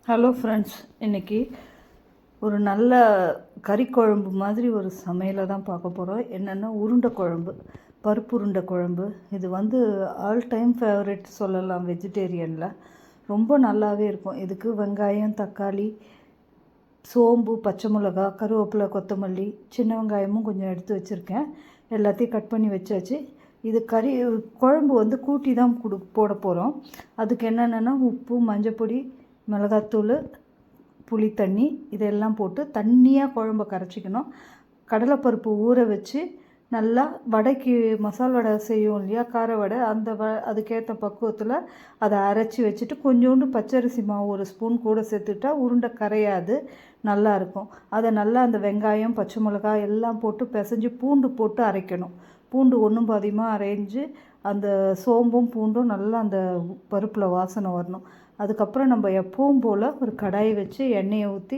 Hello friends, இன்றைக்கி ஒரு நல்ல கறி குழம்பு மாதிரி ஒரு சமையலை தான் பார்க்க போகிறோம். என்னென்னா உருண்டை குழம்பு, பருப்பு உருண்டை குழம்பு. இது ஆல் டைம் ஃபேவரெட் சொல்லலாம் வெஜிடேரியனில். ரொம்ப நல்லாவே இருக்கும். இதுக்கு வெங்காயம், தக்காளி, சோம்பு, பச்சை மிளகா, கருவேப்பிலை, கொத்தமல்லி, சின்ன வெங்காயமும் கொஞ்சம் எடுத்து வச்சுருக்கேன். எல்லாத்தையும் கட் பண்ணி வச்சாச்சு. இது குழம்பு கூட்டி தான் போட போகிறோம். அதுக்கு என்னென்னா உப்பு, மஞ்சப்பொடி, மிளகாத்தூள், புளி தண்ணி இதெல்லாம் போட்டு தண்ணியாக குழம்ப கரைச்சிக்கணும். கடலைப்பருப்பு ஊற வச்சு நல்லா வடைக்கு மசால் வடை செய்வோம் இல்லையா, கார வடை, அதுக்கேற்ற பக்குவத்தில் அதை அரைச்சி வச்சுட்டு கொஞ்சோண்டு பச்சரிசி மாவு ஒரு ஸ்பூன் கூட சேர்த்துட்டா உருண்டை கரையாது, நல்லாயிருக்கும். அதை நல்லா அந்த வெங்காயம், பச்சை மிளகாய் எல்லாம் போட்டு பிசைஞ்சு பூண்டு போட்டு அரைக்கணும். பூண்டு ஒன்றும் பாதியமாக அரைஞ்சி அந்த சோம்பும் பூண்டும் நல்லா அந்த பருப்பில் வாசனை வரணும். அதுக்கப்புறம் நம்ம எப்பவும் போல் ஒரு கடாயை வச்சு எண்ணெயை ஊற்றி,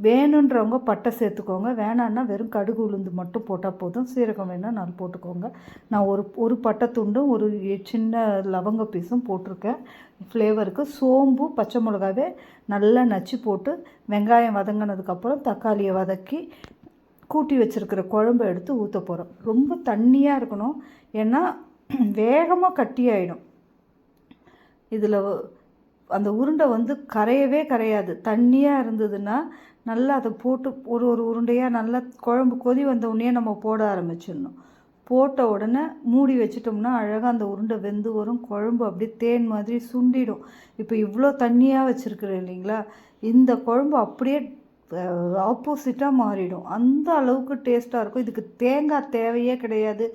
வேணுன்றவங்க பட்டை சேர்த்துக்கோங்க, வேணான்னா வெறும் கடுகு உளுந்து மட்டும் போட்டால் போதும். சீரகம் வேணால் நான் போட்டுக்கோங்க. நான் ஒரு பட்டை துண்டும் ஒரு சின்ன லவங்க பீஸும் போட்டிருக்கேன் ஃப்ளேவருக்கு. சோம்பு, பச்சை மிளகாவே நல்லா நச்சு போட்டு வெங்காயம் வதங்கினதுக்கப்புறம் தக்காளியை வதக்கி கூட்டி வச்சுருக்கிற குழம்பை எடுத்து ஊற்ற போகிறோம். ரொம்ப தண்ணியாக இருக்கணும், ஏன்னா வேகமாக கட்டி ஆகிடும். இதில் அந்த உருண்டை கரையவே கரையாது. தண்ணியாக இருந்ததுன்னா நல்லா அதை போட்டு ஒரு உருண்டையாக நல்லா குழம்பு கொதி வந்த உடனே நம்ம போட ஆரம்பிச்சிடணும். போட்ட உடனே மூடி வச்சிட்டோம்னா அழகாக அந்த உருண்டை வெந்து வரும். குழம்பு அப்படியே தேன் மாதிரி சுண்டிடும். இப்போ இவ்வளோ தண்ணியாக வச்சுருக்குறேன் இல்லைங்களா, இந்த குழம்பு அப்படியே ஆப்போசிட்டாக மாறிடும். அந்த அளவுக்கு டேஸ்ட்டாக இருக்கும். இதுக்கு தேங்காய் தேவையே கிடையாது.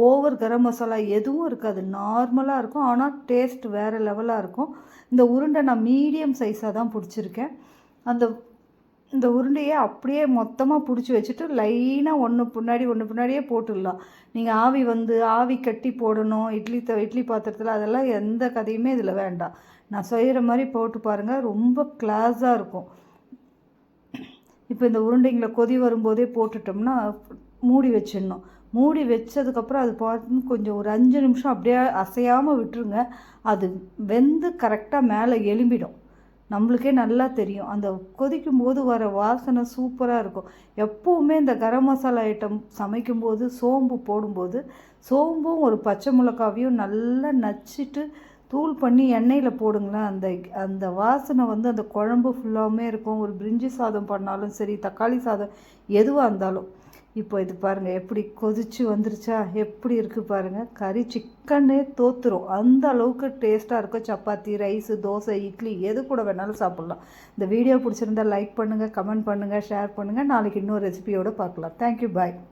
ஓவர் கரம் மசாலா எதுவும் இருக்காது, நார்மலாக இருக்கும். ஆனால் டேஸ்ட் வேறு லெவலாக இருக்கும். இந்த உருண்டை நான் மீடியம் சைஸாக தான் பிடிச்சிருக்கேன். இந்த உருண்டையை அப்படியே மொத்தமாக பிடிச்சி வச்சுட்டு லைனாக ஒன்று பின்னாடியே போட்டுடலாம். நீங்கள் ஆவி கட்டி போடணும் இட்லி பாத்திரத்தில், அதெல்லாம் எந்த கதையுமே இதில் வேண்டாம். நான் செய்கிற மாதிரி போட்டு பாருங்கள், ரொம்ப கிளாஸாக இருக்கும். இப்போ இந்த உருண்டைங்களை கொதி வரும்போதே போட்டுட்டோம்னா மூடி வச்சிடணும். மூடி வச்சதுக்கப்புறம் அது பார்த்து கொஞ்சம் ஒரு 5 நிமிஷம் அப்படியே அசையாமல் விட்டுருங்க. அது வெந்து கரெக்டாக மேலே எலும்பிடும். நம்மளுக்கே நல்லா தெரியும். அந்த கொதிக்கும் போது வர வாசனை சூப்பராக இருக்கும். எப்போவுமே இந்த கரம் மசாலா ஐட்டம் சமைக்கும்போது சோம்பு போடும்போது சோம்பும் ஒரு பச்சை மிளகாவையும் நல்லா நச்சிட்டு தூள் பண்ணி எண்ணெயில் போடுங்களேன். அந்த வாசனை அந்த குழம்பு ஃபுல்லாகவுமே இருக்கும். ஒரு பிரிஞ்சி சாதம் பண்ணாலும் சரி, தக்காளி சாதம் எதுவாக இருந்தாலும். இப்போ இது பாருங்கள் எப்படி கொதிச்சு வந்துருச்சா, எப்படி இருக்குது பாருங்கள். கறி சிக்கனே தோற்றுரும், அந்த அளவுக்கு டேஸ்ட்டாக இருக்கும். சப்பாத்தி, ரைஸு, தோசை, இட்லி எது கூட வேணாலும் சாப்பிட்லாம். இந்த வீடியோ பிடிச்சிருந்தால் லைக் பண்ணுங்கள், கமெண்ட் பண்ணுங்கள், ஷேர் பண்ணுங்கள். நாளைக்கு இன்னொரு ரெசிபியோடு பார்க்கலாம். தேங்க்யூ, பாய்.